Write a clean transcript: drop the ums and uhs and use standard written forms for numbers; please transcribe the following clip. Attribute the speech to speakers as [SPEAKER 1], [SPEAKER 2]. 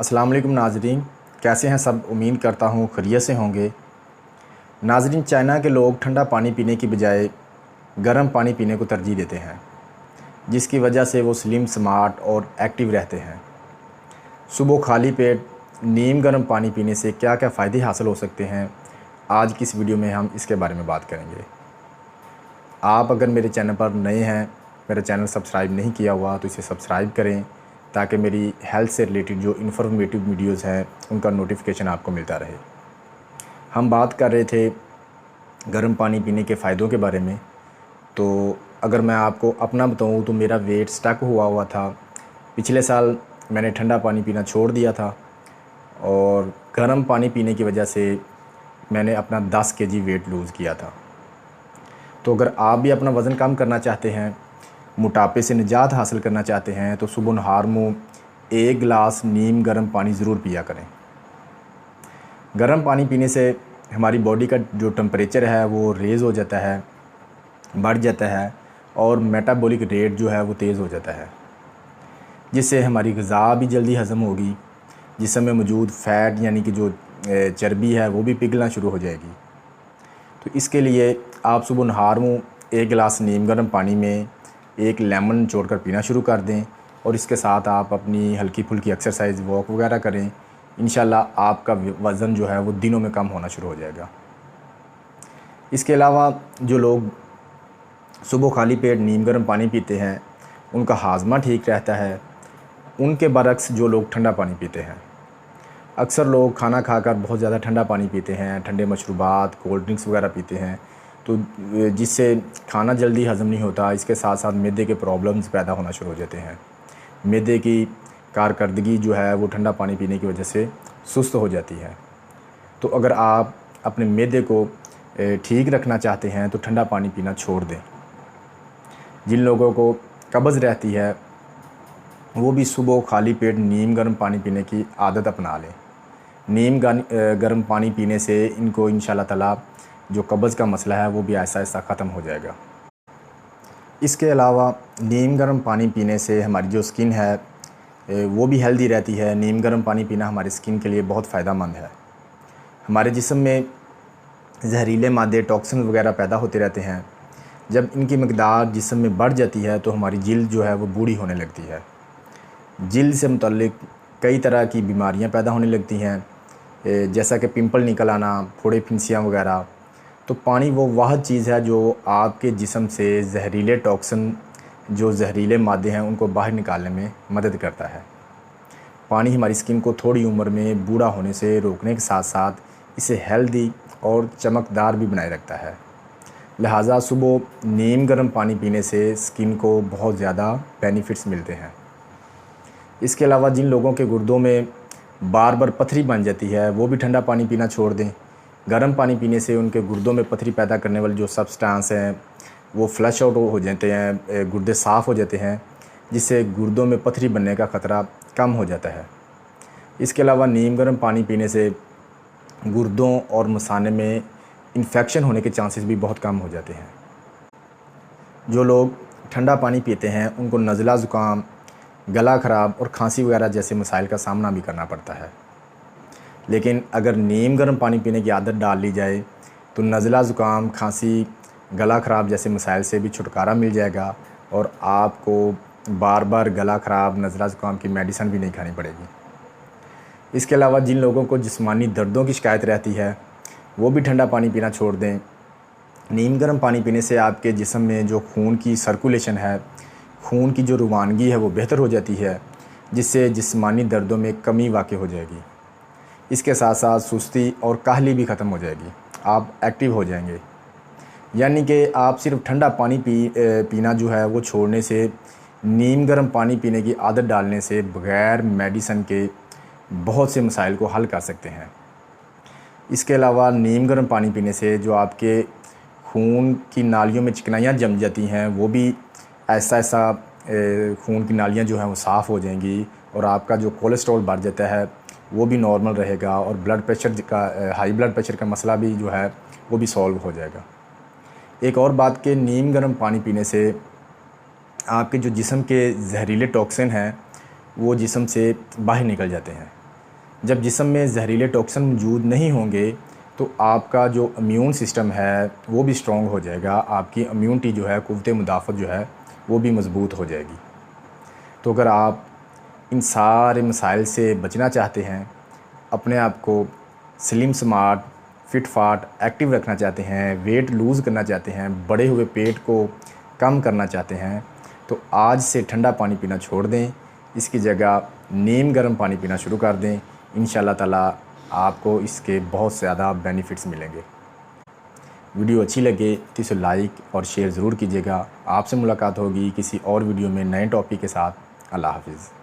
[SPEAKER 1] अस्सलाम वालेकुम नाज़रीन, कैसे हैं सब। उम्मीद करता हूँ खैरियत से होंगे। नाज़रीन, चाइना के लोग ठंडा पानी पीने की बजाय गर्म पानी पीने को तरजीह देते हैं, जिसकी वजह से वो स्लिम, स्मार्ट और एक्टिव रहते हैं। सुबह खाली पेट नीम गर्म पानी पीने से क्या क्या फ़ायदे हासिल हो सकते हैं, आज की इस वीडियो में हम इसके बारे में बात करेंगे। आप अगर मेरे चैनल पर नए हैं, मेरा चैनल सब्सक्राइब नहीं किया हुआ तो इसे सब्सक्राइब करें, ताकि मेरी हेल्थ से रिलेटेड जो इन्फॉर्मेटिव वीडियोज़ हैं उनका नोटिफिकेशन आपको मिलता रहे। हम बात कर रहे थे गर्म पानी पीने के फ़ायदों के बारे में। तो अगर मैं आपको अपना बताऊं तो मेरा वेट स्टक हुआ था। पिछले साल मैंने ठंडा पानी पीना छोड़ दिया था और गर्म पानी पीने की वजह से मैंने अपना 10 केजी वेट लूज़ किया था। तो अगर आप भी अपना वज़न कम करना चाहते हैं, मोटापे से निजात हासिल करना चाहते हैं, तो सुबह नहार मुँह 1 गिलास नीम गर्म पानी ज़रूर पिया करें। गर्म पानी पीने से हमारी बॉडी का जो टेम्परेचर है वो रेज़ हो जाता है, बढ़ जाता है और मेटाबॉलिक रेट जो है वो तेज़ हो जाता है, जिससे हमारी ग़िज़ा भी जल्दी हज़म होगी। जिस्म में मौजूद फ़ैट यानी कि जो चर्बी है वो भी पिघलना शुरू हो जाएगी। तो इसके लिए आप सुबह नहार मुँह 1 गिलास नीम गर्म पानी में 1 लेमन निचोड़ कर पीना शुरू कर दें और इसके साथ आप अपनी हल्की फुल्की एक्सरसाइज, वॉक वगैरह करें। इंशाल्लाह आपका वज़न जो है वो दिनों में कम होना शुरू हो जाएगा। इसके अलावा जो लोग सुबह खाली पेट नीम गर्म पानी पीते हैं उनका हाजमा ठीक रहता है। उनके बरक्स जो लोग ठंडा पानी पीते हैं, अक्सर लोग खाना खाकर बहुत ज़्यादा ठंडा पानी पीते हैं, ठंडे मशरूबात, कोल्ड ड्रिंक्स वगैरह पीते हैं, तो जिससे खाना जल्दी हज़म नहीं होता। इसके साथ साथ मैदे के प्रॉब्लम्स पैदा होना शुरू हो जाते हैं। मैदे की कारकर्दगी जो है वो ठंडा पानी पीने की वजह से सुस्त हो जाती है। तो अगर आप अपने मैदे को ठीक रखना चाहते हैं तो ठंडा पानी पीना छोड़ दें। जिन लोगों को कब्ज़ रहती है वो भी सुबह खाली पेट नीम गर्म पानी पीने की आदत अपना लें। नीम गर्म पानी पीने से इनको इंशाल्लाह ताला जो कब्ज़ का मसला है वो भी ऐसा ऐसा ख़त्म हो जाएगा। इसके अलावा नीम गर्म पानी पीने से हमारी जो स्किन है वो भी हेल्दी रहती है। नीम गर्म पानी पीना हमारी स्किन के लिए बहुत फ़ायदेमंद है। हमारे जिस्म में जहरीले मादे, टॉक्सिन वगैरह पैदा होते रहते हैं। जब इनकी मकदार जिस्म में बढ़ जाती है तो हमारी जिल्द जो है वो बूढ़ी होने लगती है। जिल्द से मुतल्लिक कई तरह की बीमारियां पैदा होने लगती हैं, जैसा कि पिंपल निकल आना, फोड़े फिंसियाँ वगैरह। तो पानी वो वाहद चीज़ है जो आपके जिस्म से जहरीले टॉक्सिन, जो जहरीले मादे हैं, उनको बाहर निकालने में मदद करता है। पानी हमारी स्किन को थोड़ी उम्र में बूढ़ा होने से रोकने के साथ साथ इसे हेल्दी और चमकदार भी बनाए रखता है। लिहाजा सुबह नीम गर्म पानी पीने से स्किन को बहुत ज़्यादा बेनिफिट्स मिलते हैं। इसके अलावा जिन लोगों के गुर्दों में बार बार पथरी बन जाती है वो भी ठंडा पानी पीना छोड़ दें। गर्म पानी पीने से उनके गुर्दों में पथरी पैदा करने वाले जो सब्सटेंस हैं वो फ्लश आउट हो जाते हैं, गुर्दे साफ़ हो जाते हैं, जिससे गुर्दों में पथरी बनने का ख़तरा कम हो जाता है। इसके अलावा नीम गर्म पानी पीने से गुर्दों और मसाने में इन्फेक्शन होने के चांसेस भी बहुत कम हो जाते हैं। जो लोग ठंडा पानी पीते हैं उनको नज़ला, ज़ुकाम, गला ख़राब और खांसी वगैरह जैसे मसाइल का सामना भी करना पड़ता है। लेकिन अगर नीम गर्म पानी पीने की आदत डाल ली जाए तो नज़ला, ज़ुकाम, खांसी, गला ख़राब जैसे मसाइल से भी छुटकारा मिल जाएगा और आपको बार बार गला ख़राब, नज़ला, ज़ुकाम की मेडिसिन भी नहीं खानी पड़ेगी। इसके अलावा जिन लोगों को जिस्मानी दर्दों की शिकायत रहती है वो भी ठंडा पानी पीना छोड़ दें। नीम गर्म पानी पीने से आपके जिस्म में जो खून की सर्कुलेशन है, खून की जो रवानगी है वो बेहतर हो जाती है, जिससे जिस्मानी दर्दों में कमी वाक़ई हो जाएगी। इसके साथ साथ सुस्ती और काहली भी ख़त्म हो जाएगी, आप एक्टिव हो जाएंगे। यानी कि आप सिर्फ ठंडा पानी पीना जो है वो छोड़ने से नीम गर्म पानी पीने की आदत डालने से बग़ैर मेडिसिन के बहुत से मसाइल को हल कर सकते हैं। इसके अलावा नीम गर्म पानी पीने से जो आपके खून की नालियों में चिकनाइयाँ जम जाती हैं वो भी ऐसा खून की नालियाँ जो हैं वो साफ़ हो जाएंगी और आपका जो कोलेस्ट्रॉल बढ़ जाता है वो भी नॉर्मल रहेगा और ब्लड प्रेशर का, हाई ब्लड प्रेशर का मसला भी जो है वो भी सॉल्व हो जाएगा। एक और बात कि नीम गर्म पानी पीने से आपके जो जिस्म के जहरीले टॉक्सिन हैं वो जिस्म से बाहर निकल जाते हैं। जब जिस्म में जहरीले टॉक्सिन मौजूद नहीं होंगे तो आपका जो इम्यून सिस्टम है वो भी स्ट्रॉन्ग हो जाएगा, आपकी इम्यूनिटी जो है, क़ुव्वत मुदाफ़त जो है वो भी मज़बूत हो जाएगी। तो अगर आप इन सारे मसाइल से बचना चाहते हैं, अपने आप को स्लिम स्मार्ट फिट फाट एक्टिव रखना चाहते हैं, वेट लूज़ करना चाहते हैं, बढ़े हुए पेट को कम करना चाहते हैं, तो आज से ठंडा पानी पीना छोड़ दें। इसकी जगह नीम गर्म पानी पीना शुरू कर दें। इंशाल्लाह ताला आपको इसके बहुत ज़्यादा बेनिफिट्स मिलेंगे। वीडियो अच्छी लगे तो इसे लाइक और शेयर ज़रूर कीजिएगा। आपसे मुलाकात होगी किसी और वीडियो में नए टॉपिक के साथ। अल्लाह हाफ़िज़।